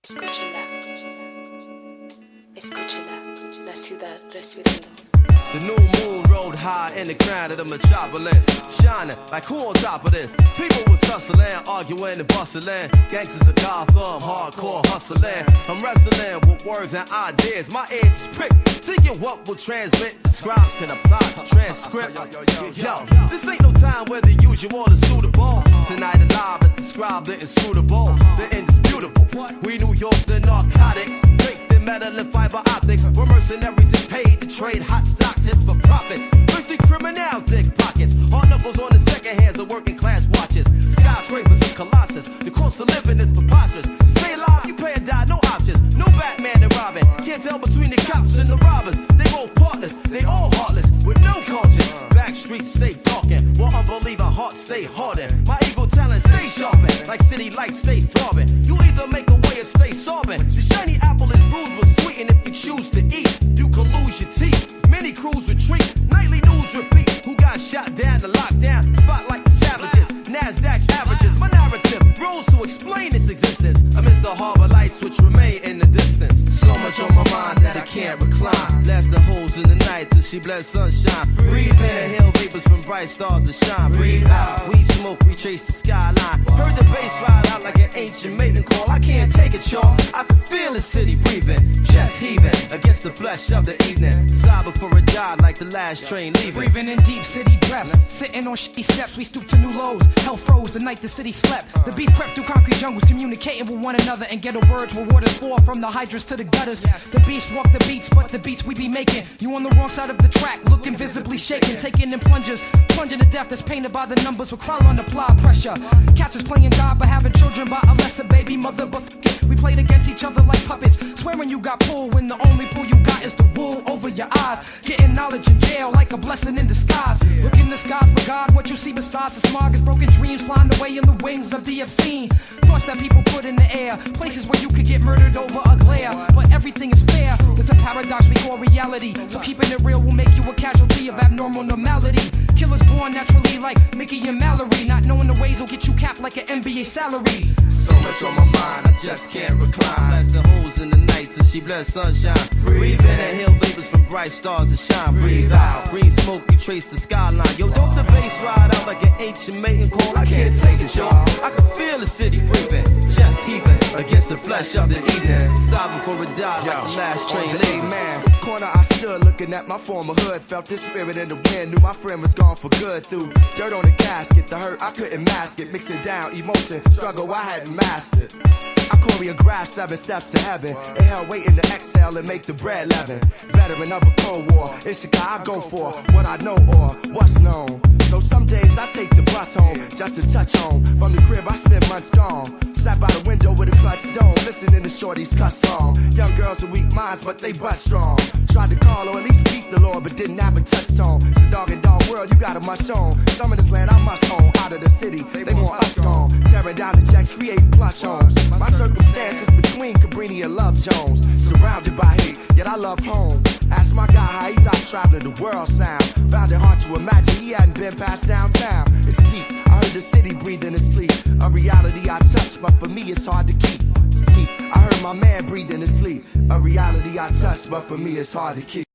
Escúchela, escúchela, la ciudad respirando. The new moon rode high in the crown of the metropolis, shining like who on top of this? People was hustling, arguing and bustling. Gangsters of Gotham, hardcore hustling. I'm wrestling with words and ideas. My ears is pricked, thinking what will transmit. Scribes can apply to transcript. Yo, this ain't no time where the usual is suitable. Tonight alive, let's describe the inscrutable, the indisputable. We New York, the narcotics, drink the metal and fiber optics. We're mercenaries and paid to trade hot stock tips for profits. Thirsty criminals dig pockets. Hard knuckles on the second hands of working class watches. Skyscrapers and colossus. The cost of living is preposterous. Stay alive, you pay or die, no options. No Batman and Robin. Can't tell between the cops and the robbers. They both partners, they all heartless with no conscience. Back streets stay talking, while unbelieving hearts stay hardened. My ego talent stay sharpened, like city lights stay throbbing. You either make a way or stay sobbing. The shiny apple is bruised but sweet, and if you choose to eat, you can lose your teeth. Many crews retreat, nightly news repeat. Who got shot down, the lockdown, spotlight the savages, NASDAQ averages. My narrative rose to explain its existence amidst the harbor lights which remain in the distance. So much on my mind that I can't recline. Blast the holes in the night till she bless sunshine. Breathe in, inhale vapors from bright stars to shine. Breathe out, we smoke, retrace the skyline. Heard the bass ride out like an ancient maiden call. I can't take it, y'all. I can feel the city breathing, chest heaving against the flesh of the evening. Sigh before it died like the last train leaving. Breathing in deep city breaths, sitting on shitty steps, we stoop to new lows. Hell froze the night the city slept. The beast crept through concrete jungles, communicating with one another, and ghetto words where waters fall from the hydrants to the gutters. The beast walk the beats, but the beats we be making. You on the wrong side of the track, looking visibly shaken, taking in plungers, plunging to death that's painted by the numbers with crowd on applied pressure. Cats is playing God but having children by a lesser baby mother, but f it, we played against each other like puppets, swearing you got pulled when the only pull you got is the wool over your eyes. Getting knowledge in jail like a blessing in disguise. Look in the skies for God, what you see besides the smog is broken dreams flying away in the wings of the obscene. Thoughts that people put in the air, places where you could get murdered over a glare, but everything is fair. There's a paradox we call reality, so keeping it real will make you a casualty of abnormal normality. Killers born naturally like Mickey and Mallory, not knowing the ways will get you capped like an NBA salary. So much on my mind, I just can't recline. Blast the holes in the night till she bless sunshine. Breathe in, inhale vapors from bright stars to shine. Breathe out, green smoke, you trace the skyline. Yo, don't the bass ride out like an ancient maiden call. I can't take it, y'all. I can feel the city breathing, chest heaving against the flesh of the evening. Sigh before it died like the last train leaving. Man, corner I stood looking at my former hood. Felt this spirit in the wind, knew my friend was gone for good. Through dirt on the casket, the hurt I couldn't mask it. Mixing down emotion, struggle I hadn't mastered. I choreographed 7 steps to heaven. Inhale, waiting to exhale and make the bread leaven. Veteran of a cold war, it's the guy I go for. What I know or what's known. So some days I take the bus home just to touch home. From the crib I spend months gone. Sat by the window with a clutch stone, listening to shorties cuss song. Young girls with weak minds, but they butt strong. Tried to call or at least beat the Lord, but didn't have a touch tone. It's a dog and dog world, you got a must own. Some of this land I must own. Out of the city, they want us gone. Tearing down the jacks, creating plush homes. My circumstance is between Cabrini and Love Jones. Surrounded by hate, yet I love home. Asked my guy how he thought traveling the world sound. Found it hard to imagine he hadn't been past downtown. It's deep, I heard the city breathing in sleep. A reality I touch, but for me it's hard to keep. It's deep, I heard my man breathing in sleep. A reality I touch, but for me it's hard to keep.